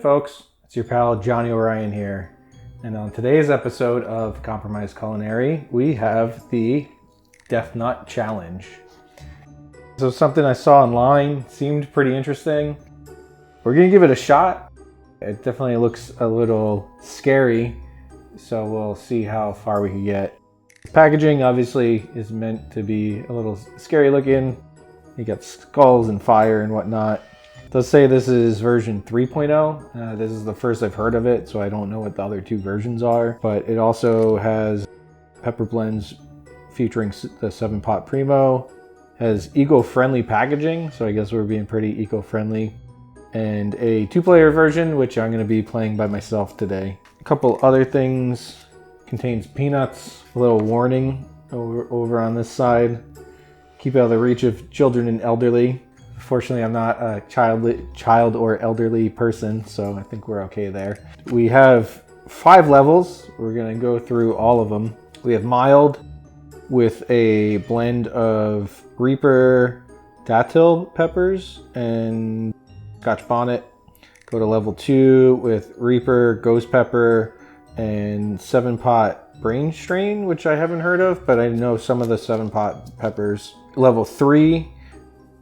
folks? It's your pal Johnny Orion here. And on today's episode of Compromise Culinary, we have the Death Nut Challenge. So something I saw online, seemed pretty interesting. We're gonna give it a shot. It definitely looks a little scary, so we'll see how far we can get. The packaging obviously is meant to be a little scary looking. You got skulls and fire and whatnot. It does say this is version 3.0. This is the first I've heard of it, so I don't know what the other two versions are. But it also has pepper blends featuring the 7-pot Primo. Has eco-friendly packaging, so I guess we're being pretty eco-friendly. And a 2-player version, which I'm going to be playing by myself today. A couple other things. Contains peanuts. A little warning over on this side. Keep out of the reach of children and elderly. Fortunately, I'm not a child or elderly person, so I think we're okay there. We have 5 levels. We're going to go through all of them. We have mild with a blend of Reaper datil peppers and Scotch bonnet. Go to level 2 with Reaper, ghost pepper, and 7-pot brain strain, which I haven't heard of, but I know some of the 7-pot peppers. Level 3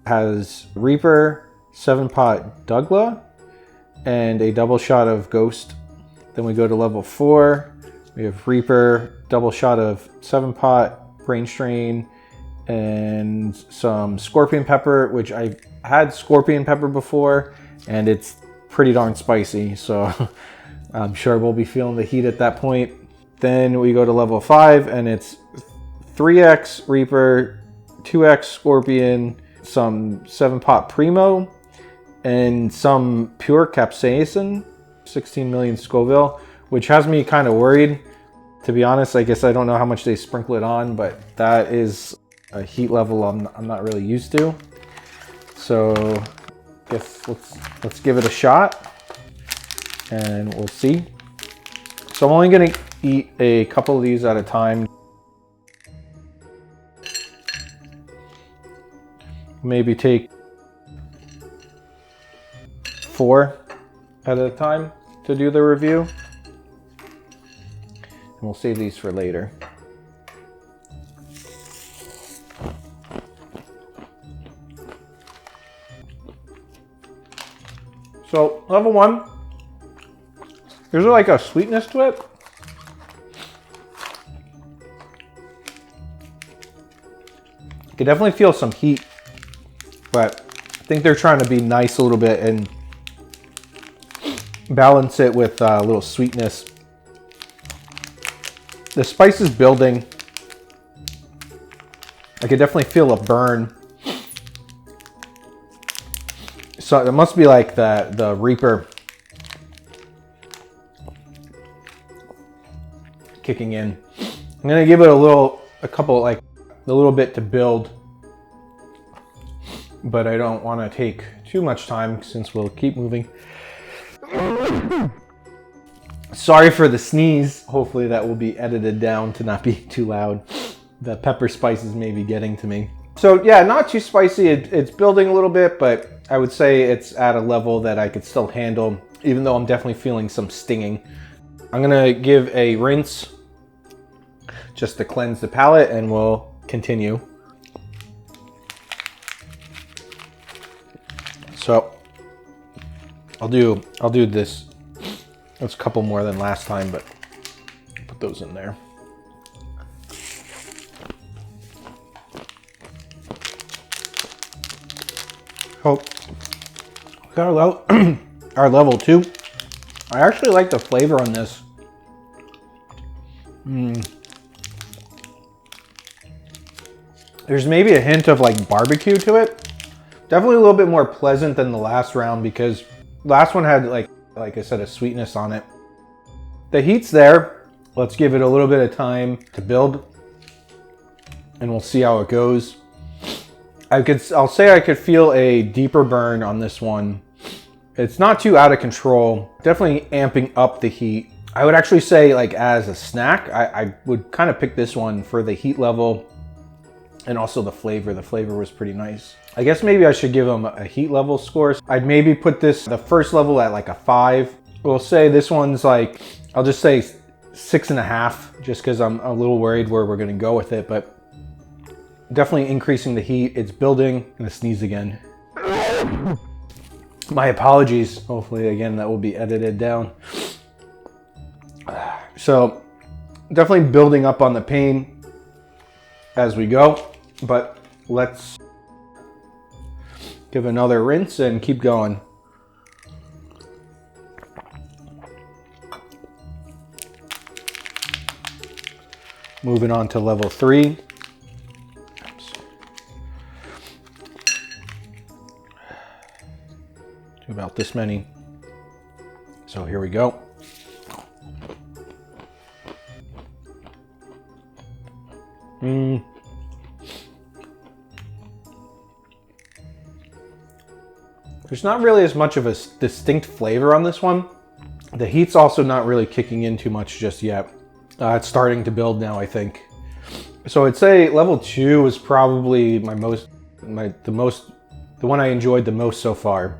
has Reaper, 7-pot Douglas, and a double shot of Ghost. Then we go to level 4. We have Reaper, double shot of 7-pot Brain Strain, and some Scorpion Pepper, which I've had Scorpion Pepper before, and it's pretty darn spicy, so I'm sure we'll be feeling the heat at that point. Then we go to level 5, and it's 3x Reaper, 2x Scorpion, some 7-pot Primo, and some pure capsaicin, 16 million Scoville, which has me kind of worried. To be honest, I guess I don't know how much they sprinkle it on, but that is a heat level I'm not really used to. So I guess let's give it a shot and we'll see. So I'm only gonna eat a couple of these at a time. Maybe take 4 at a time to do the review. And we'll save these for later. So level 1, there's like a sweetness to it. I can definitely feel some heat, but I think they're trying to be nice a little bit and balance it with a little sweetness. The spice is building. I can definitely feel a burn. So it must be like the Reaper kicking in. I'm gonna give it a little bit to build, but I don't want to take too much time since we'll keep moving. Sorry for the sneeze. Hopefully that will be edited down to not be too loud. The pepper spices may be getting to me. So yeah, not too spicy. It's building a little bit, but I would say it's at a level that I could still handle, even though I'm definitely feeling some stinging. I'm gonna give a rinse just to cleanse the palate, and we'll continue. So I'll do this. That's a couple more than last time, but I'll put those in there. Oh, we got our level 2. I actually like the flavor on this. There's maybe a hint of like barbecue to it. Definitely a little bit more pleasant than the last round, because last one had like I said, a sweetness on it. The heat's there. Let's give it a little bit of time to build, and we'll see how it goes. I'll say I could feel a deeper burn on this one. It's not too out of control. Definitely amping up the heat. I would actually say, like, as a snack, I would kind of pick this one for the heat level and also the flavor. The flavor was pretty nice. I guess maybe I should give them a heat level score. I'd maybe put this, the first level at like a 5. We'll say this one's like, I'll just say 6.5, just because I'm a little worried where we're gonna go with it, but definitely increasing the heat. It's building. I'm gonna sneeze again. My apologies. Hopefully, again, that will be edited down. So definitely building up on the pain as we go, but let's give another rinse and keep going. Moving on to level 3. Oops. Do about this many. So here we go. There's not really as much of a distinct flavor on this one. The heat's also not really kicking in too much just yet. It's starting to build now, I think. So I'd say level 2 was probably the one I enjoyed the most so far.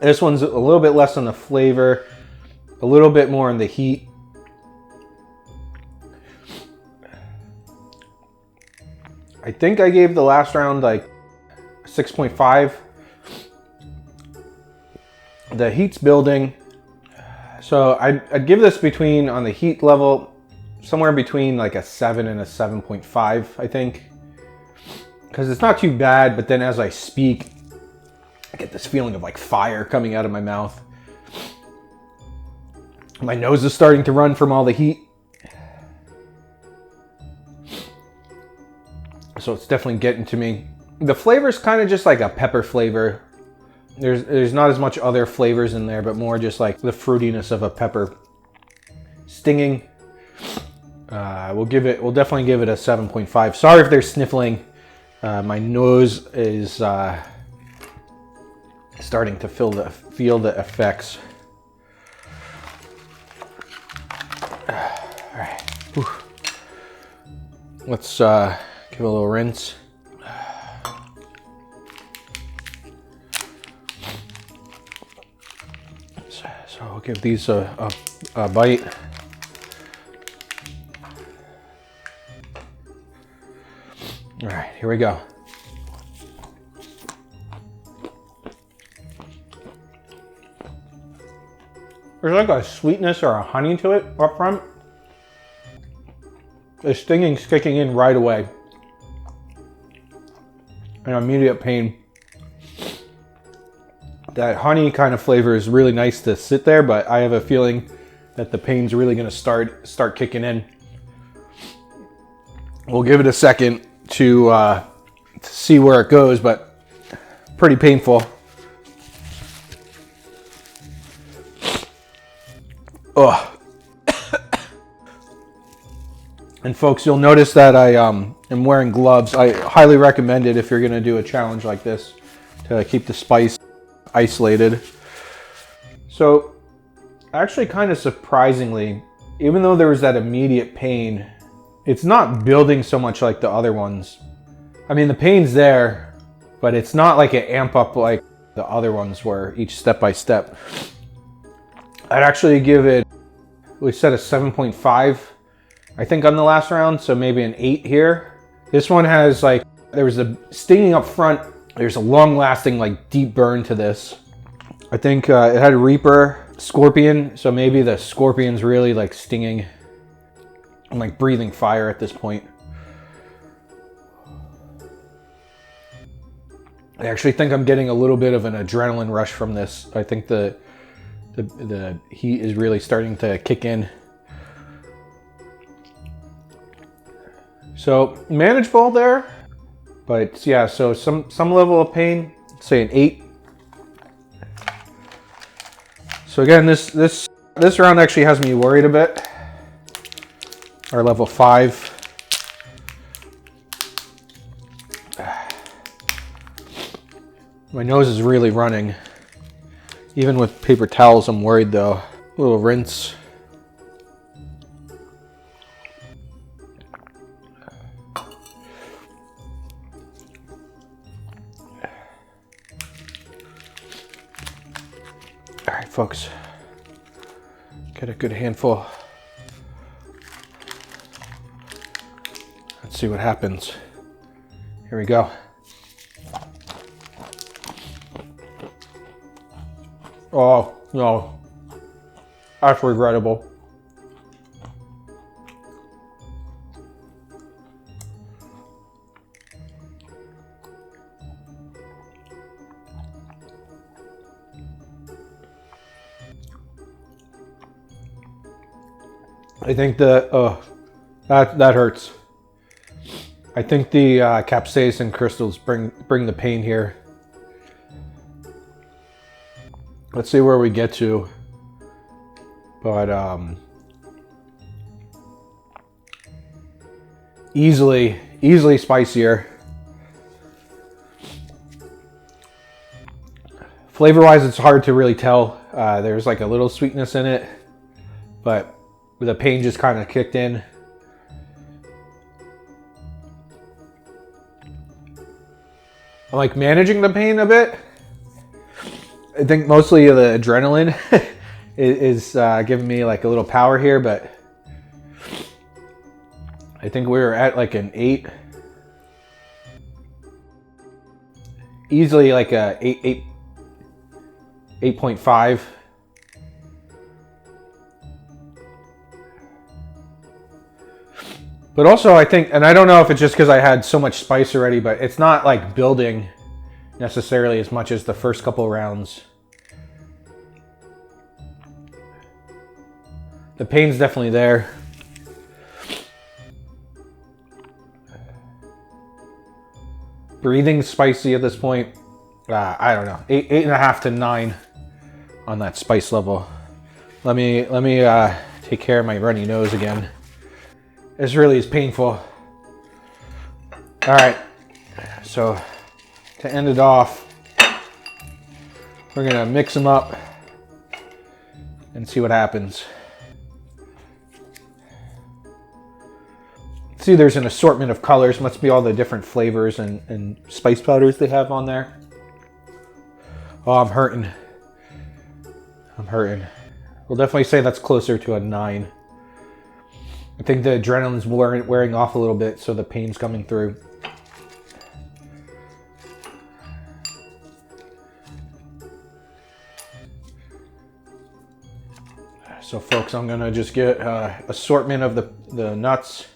This one's a little bit less on the flavor, a little bit more on the heat. I think I gave the last round like 6.5. The heat's building. So I'd give this between, on the heat level, somewhere between like a 7 and a 7.5, I think. Because it's not too bad, but then as I speak, I get this feeling of like fire coming out of my mouth. My nose is starting to run from all the heat. So it's definitely getting to me. The flavor is kind of just like a pepper flavor. There's not as much other flavors in there, but more just like the fruitiness of a pepper. Stinging. We'll definitely give it a 7.5. Sorry if there's sniffling. My nose is starting to feel the effects. All right. Whew. Let's give it a little rinse. So I'll give these a bite. All right, here we go. There's like a sweetness or a honey to it up front. The stinging's kicking in right away. An immediate pain. That honey kind of flavor is really nice to sit there, but I have a feeling that the pain's really gonna start kicking in. We'll give it a second to see where it goes, but pretty painful. Ugh. And folks, you'll notice that I am wearing gloves. I highly recommend it if you're gonna do a challenge like this to keep the spice isolated. So actually, kind of surprisingly, even though there was that immediate pain, it's not building so much like the other ones. I mean, the pain's there, but it's not like an amp up like the other ones were, each step by step. I'd actually give it, we said a 7.5, I think, on the last round, so maybe an 8 here. This one has like, there was a stinging up front. There's a long lasting like deep burn to this. I think it had Reaper, Scorpion, so maybe the Scorpion's really like stinging. I'm like breathing fire at this point. I actually think I'm getting a little bit of an adrenaline rush from this. I think the heat is really starting to kick in. So manageable there, but yeah, so some level of pain, say an 8. So again, this round actually has me worried a bit. Our level 5. My nose is really running. Even with paper towels, I'm worried though. A little rinse. folks. Get a good handful. Let's see what happens. Here we go. Oh, no. That's regrettable. I think that hurts. I think the capsaicin crystals bring the pain here. Let's see where we get to. But easily spicier. Flavor-wise, it's hard to really tell. There's like a little sweetness in it, but the pain just kind of kicked in. I'm like managing the pain a bit. I think mostly the adrenaline is giving me like a little power here, but I think we were at like an 8. Easily like a 8.5. But also I think, and I don't know if it's just because I had so much spice already, but it's not like building necessarily as much as the first couple rounds. The pain's definitely there. Breathing's spicy at this point. I don't know, 8.5 to 9 on that spice level. Let me take care of my runny nose again. This really is painful. All right, so to end it off, we're gonna mix them up and see what happens. See, there's an assortment of colors. Must be all the different flavors and spice powders they have on there. Oh, I'm hurting. I'm hurting. We'll definitely say that's closer to a 9. I think the adrenaline's wearing off a little bit, so the pain's coming through. So folks, I'm gonna just get assortment of the nuts.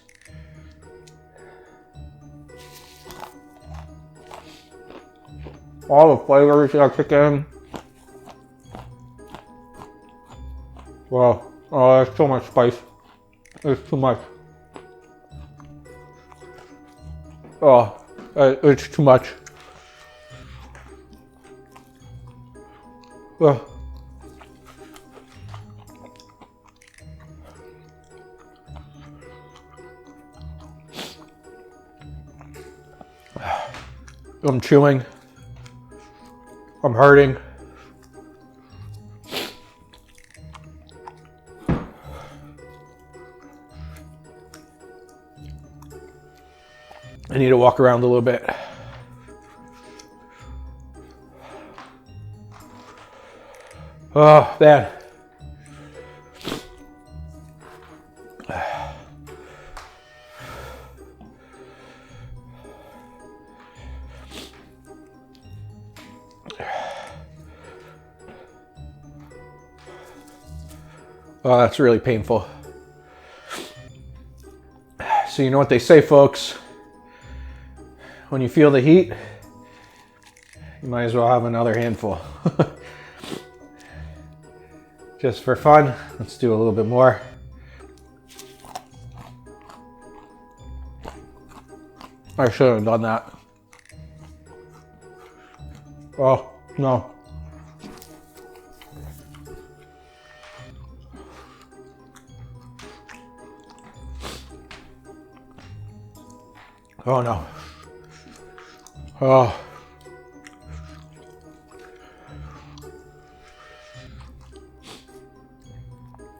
All the flavors that kick in. Wow, oh, there's so much spice. It's too much. Oh, it's too much. Oh. I'm chewing. I'm hurting. I need to walk around a little bit. Oh, man. Oh, that's really painful. So you know what they say, folks. When you feel the heat, you might as well have another handful. Just for fun, let's do a little bit more. I should have done that. Oh, no. Oh no. Oh.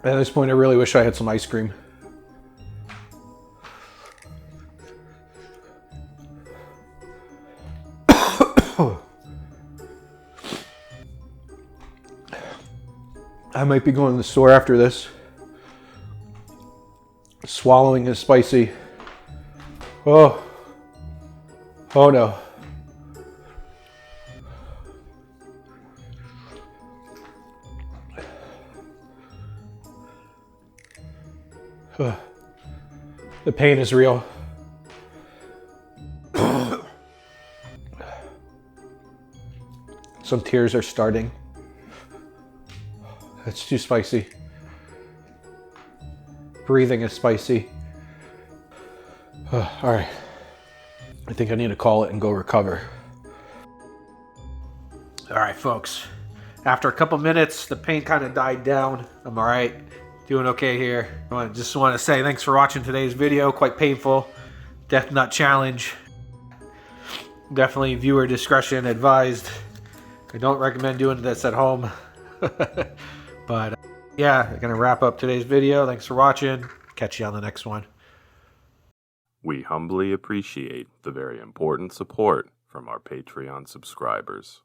At this point, I really wish I had some ice cream. might be going to the store after this. Swallowing is spicy. Oh. Oh no. The pain is real. Some tears are starting. It's too spicy. Breathing is spicy. All right. I think I need to call it and go recover. All right, folks. After a couple minutes, the pain kind of died down. I'm all right. Doing okay here. I just want to say thanks for watching today's video. Quite painful. Death Nut Challenge. Definitely viewer discretion advised. I don't recommend doing this at home. But yeah, I'm going to wrap up today's video. Thanks for watching. Catch you on the next one. We humbly appreciate the very important support from our Patreon subscribers.